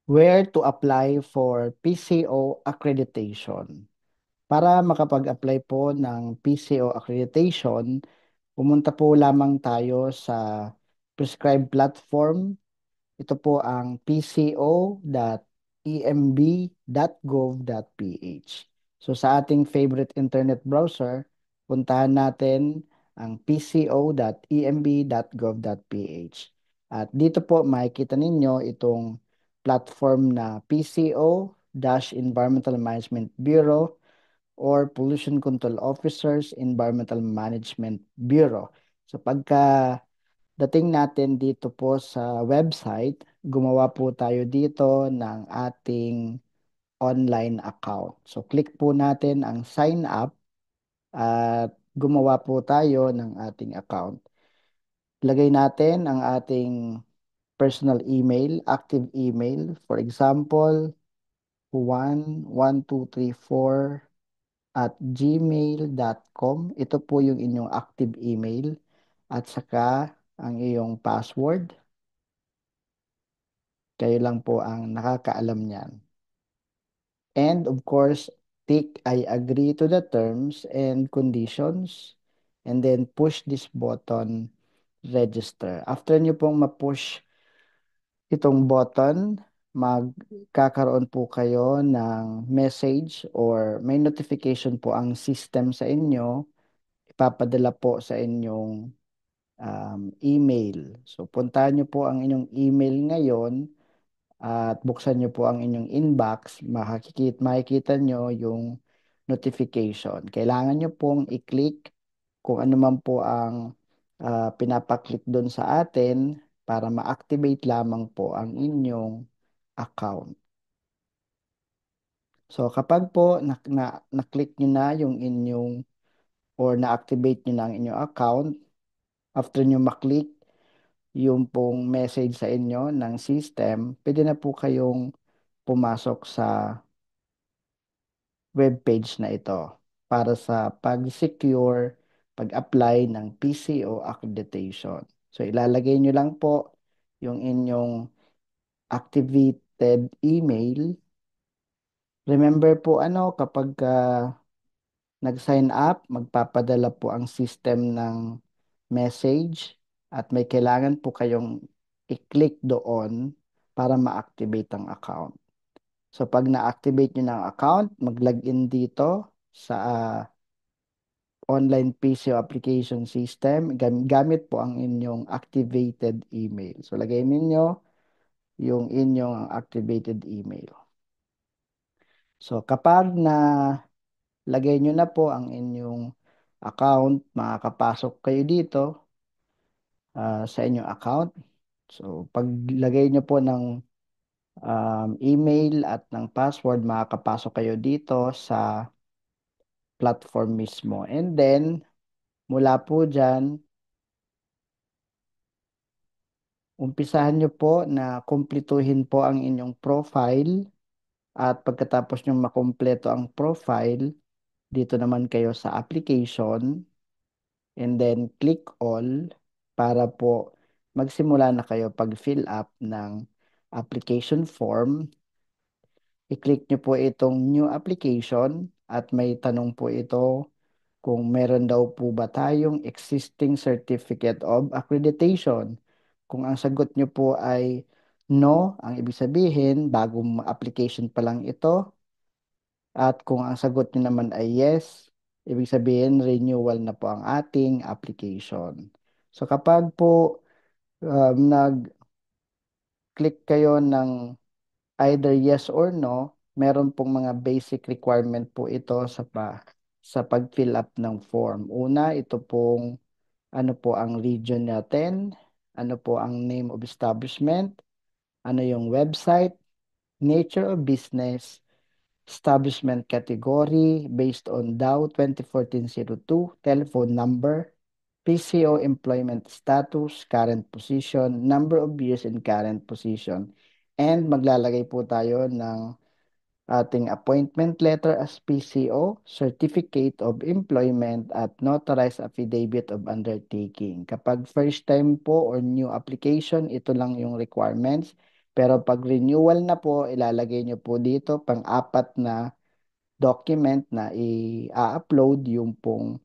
Where to apply for PCO accreditation. Para makapag-apply po ng PCO accreditation, pumunta po lamang tayo sa prescribed platform. Ito po ang pco.emb.gov.ph. So sa ating favorite internet browser, puntahan natin ang pco.emb.gov.ph. At dito po makikita ninyo itong platform na PCO-Environmental Management Bureau or Pollution Control Officers Environmental Management Bureau. So pagka dating natin dito po sa website, gumawa po tayo dito ng ating online account. So click po natin ang sign up at gumawa po tayo ng ating account. Lagay natin ang ating personal email, active email. For example, 11234 at gmail.com. Ito po yung inyong active email at saka ang iyong password. Kayo lang po ang nakakaalam niyan. And of course, tick I agree to the terms and conditions and then push this button register. After nyo pong ma-push itong button, magkakaroon po kayo ng message or may notification po ang system sa inyo, ipapadala po sa inyong email. So puntahan nyo po ang inyong email ngayon at buksan nyo po ang inyong inbox, makikita nyo yung notification. Kailangan nyo pong i-click kung ano man po ang pinapaklik doon sa atin para ma-activate lamang po ang inyong account. So kapag po na-click nyo na yung inyong or na-activate nyo na ang inyong account, after nyo maklik yung pong message sa inyo ng system, pwede na po kayong pumasok sa web page na ito para sa pag-secure, pag-apply ng PCO accreditation. So ilalagay nyo lang po yung inyong activated email. Remember po kapag nag-sign up, magpapadala po ang system ng message at may kailangan po kayong i-click doon para ma-activate ang account. So pag na-activate nyo ng account, mag-login dito sa online PCO application system gamit po ang inyong activated email. So lagay ninyo yung inyong activated email. So kapag na lagay nyo na po ang inyong account, makakapasok kayo dito sa inyong account. So paglagay nyo po ng email at ng password, makakapasok kayo dito sa platform mismo. And then, mula po dyan, umpisahan nyo po na kumpletuhin po ang inyong profile at pagkatapos nyo makumpleto ang profile, dito naman kayo sa application and then click all para po magsimula na kayo pag-fill up ng application form. I-click nyo po itong new application at may tanong po ito kung meron daw po ba tayong existing certificate of accreditation. Kung ang sagot nyo po ay no, ang ibig sabihin, bagong application pa lang ito. At kung ang sagot nyo naman ay yes, ibig sabihin renewal na po ang ating application. So kapag po nag-click kayo ng either yes or no, meron pong mga basic requirement po ito sa pag-fill up ng form. Una, ito pong ano po ang region natin, ano po ang name of establishment, ano yung website, nature of business, establishment category based on DAO 2014-02, telephone number, PCO employment status, current position, number of years in current position. And maglalagay po tayo ng ating appointment letter as PCO, Certificate of Employment at Notarized Affidavit of Undertaking. Kapag first time po or new application, ito lang yung requirements. Pero pag renewal na po, ilalagay nyo po dito pang-apat na document na i-upload yung pong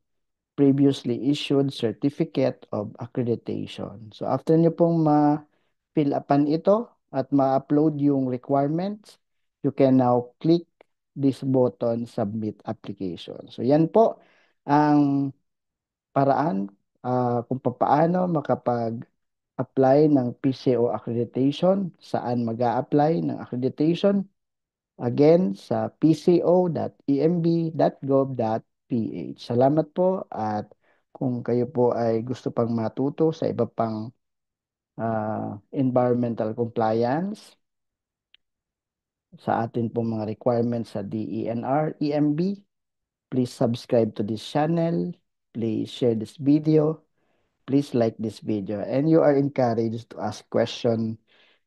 previously issued certificate of accreditation. So after nyo pong ma-fill upan ito at ma-upload yung requirements, you can now click this button, Submit Application. So yan po ang paraan kung paano makapag-apply ng PCO accreditation, saan mag-a-apply ng accreditation. Again, sa pco.emb.gov.ph. Salamat po at kung kayo po ay gusto pang matuto sa iba pang environmental compliance, sa atin pong mga requirements sa DENR, EMB, please subscribe to this channel, please share this video, please like this video, and you are encouraged to ask question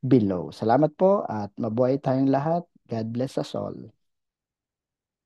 below. Salamat po at mabuhay tayong lahat. God bless us all.